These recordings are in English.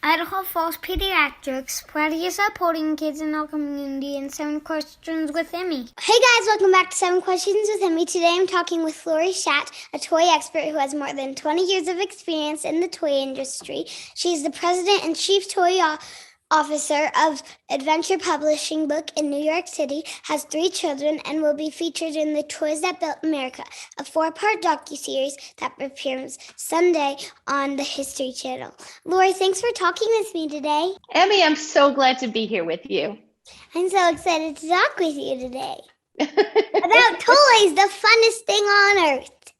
Idaho Falls Pediatrics, proudly supporting kids in our community, and 7 Questions with Emmy. Hey guys, welcome back to 7 Questions with Emmy. Today I'm talking with Laurie Schacht, a toy expert who has more than 20 years of experience in the toy industry. She's the president and chief toy officer of Adventure Publishing Book in New York City, has 3 children, and will be featured in The Toys That Built America, a 4-part docuseries that premieres Sunday on the History Channel. Laurie, thanks for talking with me today. Emmy, I'm so glad to be here with you. I'm so excited to talk with you today about toys, the funnest thing on earth.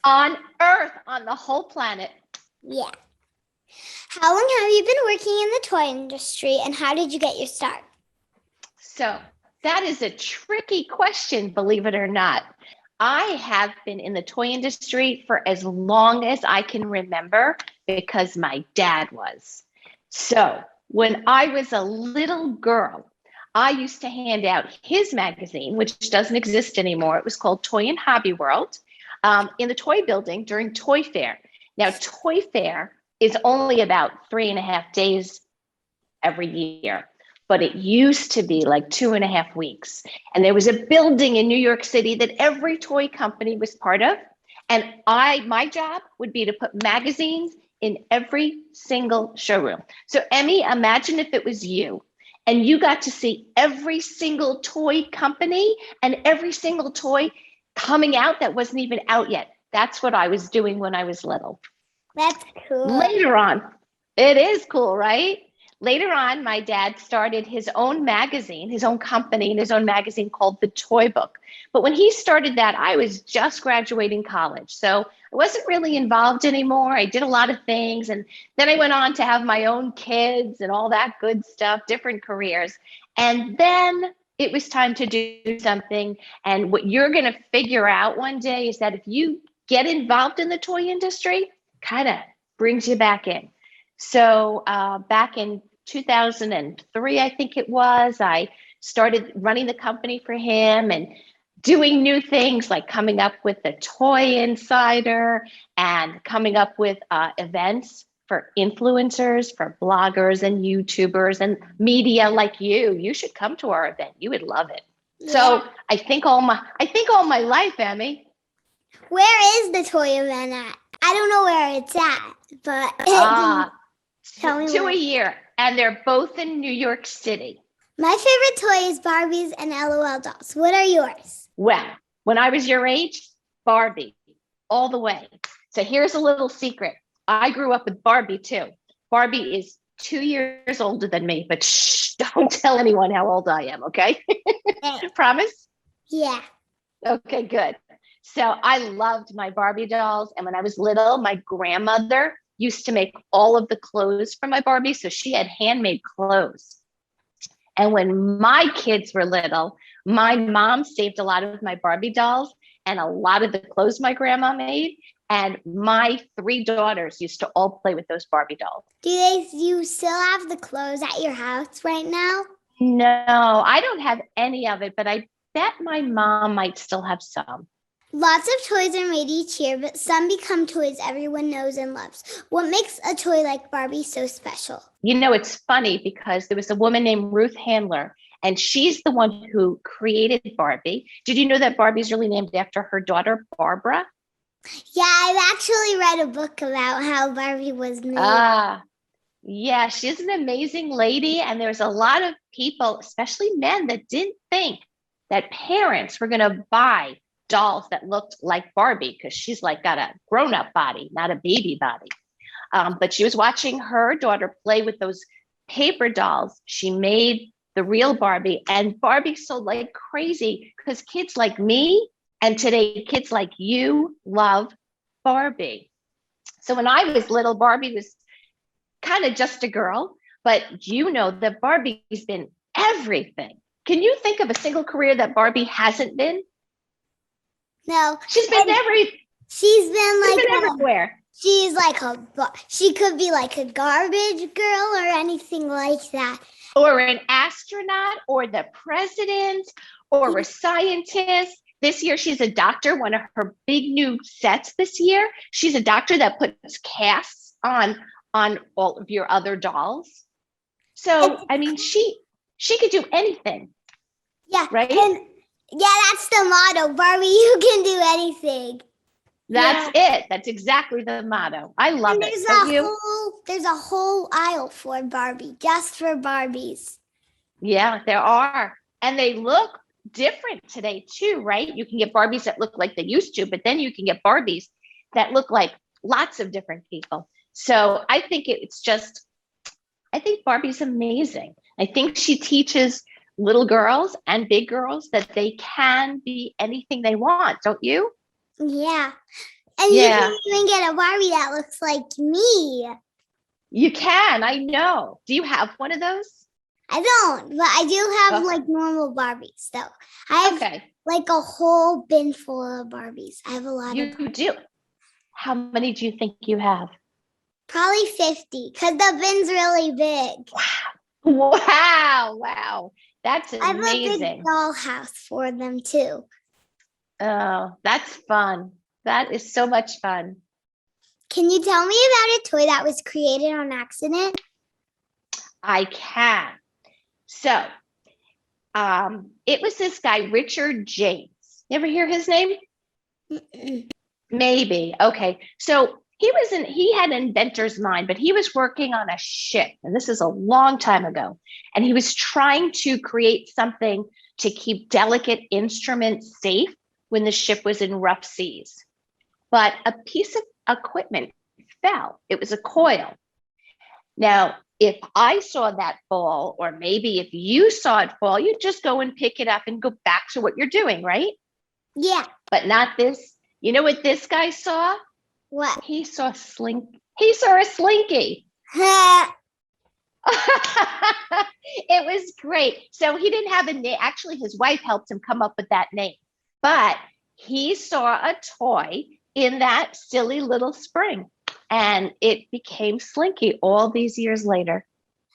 On Earth, on the whole planet. Yeah. How long have you been working in the toy industry, and how did you get your start? So that is a tricky question, believe it or not. I have been in the toy industry for as long as I can remember because my dad was. So when I was a little girl, I used to hand out his magazine, which doesn't exist anymore. It was called Toy and Hobby World, in the toy building during Toy Fair. Now, Toy Fair is only about 3.5 days every year, but it used to be like 2.5 weeks. And there was a building in New York City that every toy company was part of. And my job would be to put magazines in every single showroom. So Emmy, imagine if it was you and you got to see every single toy company and every single toy coming out that wasn't even out yet. That's what I was doing when I was little. That's cool. Later on, it is cool, right? Later on, my dad started his own magazine, his own company, and his own magazine called The Toy Book. But when he started that, I was just graduating college. So I wasn't really involved anymore. I did a lot of things. And then I went on to have my own kids and all that good stuff, different careers. And then it was time to do something. And what you're going to figure out one day is that if you get involved in the toy industry, kind of brings you back in. So back in 2003, I think it was, I started running the company for him and doing new things like coming up with the Toy Insider and coming up with events for influencers, for bloggers and YouTubers and media like you. You should come to our event. You would love it. Yeah. So I think all my life, Emmy. Where is the toy event at? I don't know where it's at, but tell me 2 where. a year, and they're both in New York City. My favorite toy is Barbies and LOL dolls. What are yours? Well, when I was your age, Barbie, all the way. So here's a little secret. I grew up with Barbie too. Barbie is 2 years older than me, but shh, don't tell anyone how old I am, okay? Promise? Yeah. Okay, good. So I loved my Barbie dolls. And when I was little, my grandmother used to make all of the clothes for my Barbie. So she had handmade clothes. And when my kids were little, my mom saved a lot of my Barbie dolls and a lot of the clothes my grandma made. And my 3 daughters used to all play with those Barbie dolls. Do you still have the clothes at your house right now? No, I don't have any of it, but I bet my mom might still have some. Lots of toys are made each year, but some become toys everyone knows and loves. What makes a toy like Barbie so special? You know, it's funny because there was a woman named Ruth Handler, and she's the one who created Barbie. Did you know that Barbie's really named after her daughter, Barbara? Yeah, I've actually read a book about how Barbie was made. Yeah, she's an amazing lady. And there's a lot of people, especially men, that didn't think that parents were going to buy dolls that looked like Barbie because she's like got a grown-up body, not a baby body. But she was watching her daughter play with those paper dolls. She made the real Barbie, and Barbie sold like crazy because kids like me and today kids like you love Barbie. So when I was little, Barbie was kind of just a girl, but you know that Barbie's been everything. Can you think of a single career that Barbie hasn't been? No. She's been everywhere. She's like she could be like a garbage girl or anything like that. Or an astronaut or the president or a scientist. This year, she's a doctor. One of her big new sets this year, she's a doctor that puts casts on on all of your other dolls. So, I mean, she could do anything. Yeah. Right? And yeah, that's the motto. Barbie, you can do anything. That's it. That's exactly the motto. I love it. Don't you? There's a whole aisle for Barbie, just for Barbies. Yeah, there are. And they look different today too, right? You can get Barbies that look like they used to, but then you can get Barbies that look like lots of different people. So I think I think Barbie's amazing. I think she teaches little girls and big girls that they can be anything they want, don't you? Yeah. And you can even get a Barbie that looks like me. You can, I know. Do you have one of those? I don't, but I do have like normal Barbies though. I have like a whole bin full of Barbies. I have a lot of Barbies. You do? How many do you think you have? Probably 50, because the bin's really big. Wow. That's amazing. I have a big dollhouse for them too. Oh, that's fun. That is so much fun. Can you tell me about a toy that was created on accident? I can. So, it was this guy, Richard James. You ever hear his name? Maybe. Okay. So he had an inventor's mind, but he was working on a ship, and this is a long time ago. And he was trying to create something to keep delicate instruments safe when the ship was in rough seas. But a piece of equipment fell. It was a coil. Now, if I saw that fall, or maybe if you saw it fall, you'd just go and pick it up and go back to what you're doing, right? Yeah. But not this. You know what this guy saw? What? He saw a slinky. It was great. So he didn't have a name. Actually, his wife helped him come up with that name. But he saw a toy in that silly little spring, and it became Slinky all these years later.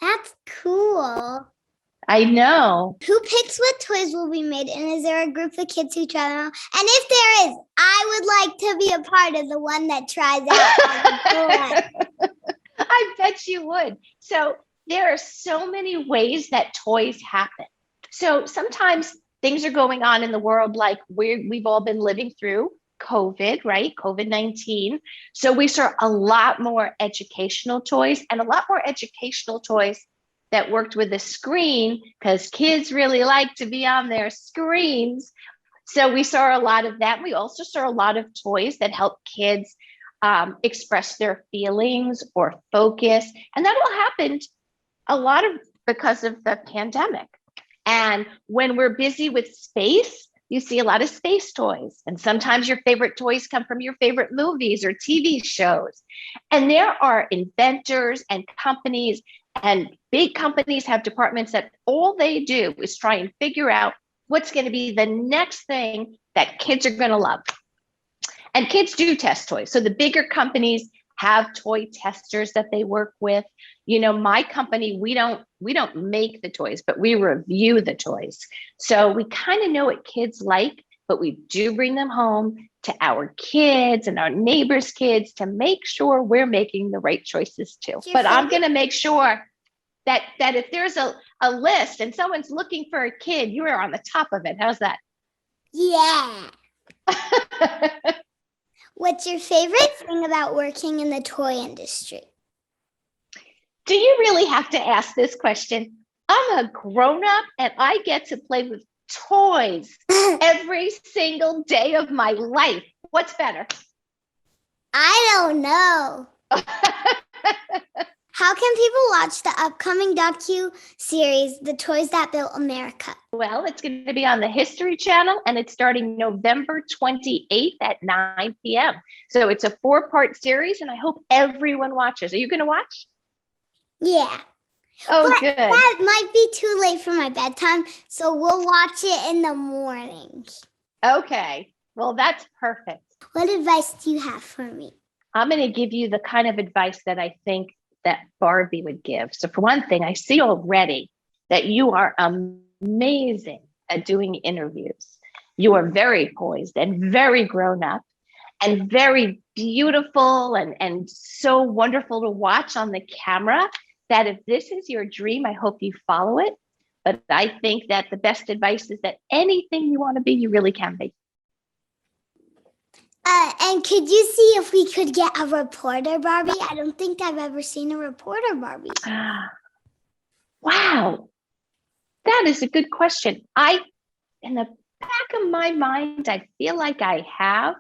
That's cool. I know. Who picks what toys will be made? And is there a group of kids who try them out? And if there is, I would like to be a part of the one that tries out. I bet you would. So there are so many ways that toys happen. So sometimes things are going on in the world, like we've all been living through COVID, right? COVID-19. So we saw a lot more educational toys, and a lot more educational toys that worked with a screen, because kids really like to be on their screens. So we saw a lot of that. We also saw a lot of toys that help kids express their feelings or focus. And that all happened a lot of because of the pandemic. And when we're busy with space, you see a lot of space toys. And sometimes your favorite toys come from your favorite movies or TV shows. And there are inventors and companies, and big companies have departments that all they do is try and figure out what's going to be the next thing that kids are going to love. And kids do test toys. So the bigger companies have toy testers that they work with. You know, my company, we don't make the toys, but we review the toys. So we kind of know what kids like, but we do bring them home to our kids and our neighbors' kids to make sure we're making the right choices too. But I'm going to make sure that if there's a list and someone's looking for a kid, you are on the top of it. How's that? Yeah. What's your favorite thing about working in the toy industry? Do you really have to ask this question? I'm a grown-up and I get to play with toys every single day of my life. What's better? I don't know. How can people watch the upcoming docu-series, The Toys That Built America? Well, it's going to be on the History Channel, and it's starting November 28th at 9 p.m. So it's a 4-part series, and I hope everyone watches. Are you going to watch? Yeah. Oh, but good. That might be too late for my bedtime, so we'll watch it in the morning. Okay. Well, that's perfect. What advice do you have for me? I'm going to give you the kind of advice that I think that Barbie would give. So for one thing, I see already that you are amazing at doing interviews. You are very poised and very grown up. and very beautiful and so wonderful to watch on the camera that if this is your dream, I hope you follow it. But I think that the best advice is that anything you want to be, you really can be. And could you see if we could get a reporter Barbie? I don't think I've ever seen a reporter Barbie. Wow. That is a good question. In the back of my mind, I feel like I have,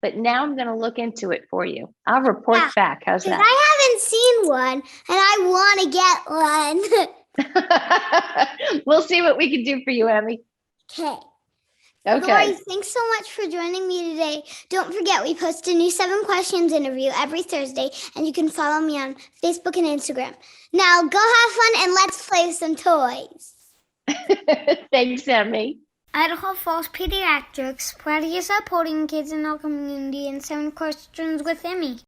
but now I'm going to look into it for you. I'll report back. How's that? I haven't seen one, and I want to get one. We'll see what we can do for you, Emmy. Okay. Okay. Laurie, thanks so much for joining me today. Don't forget, we post a new 7 Questions interview every Thursday, and you can follow me on Facebook and Instagram. Now, go have fun and let's play with some toys. Thanks, Emmy. Idaho Falls Pediatrics, proudly supporting kids in our community, and 7 Questions with Emmy.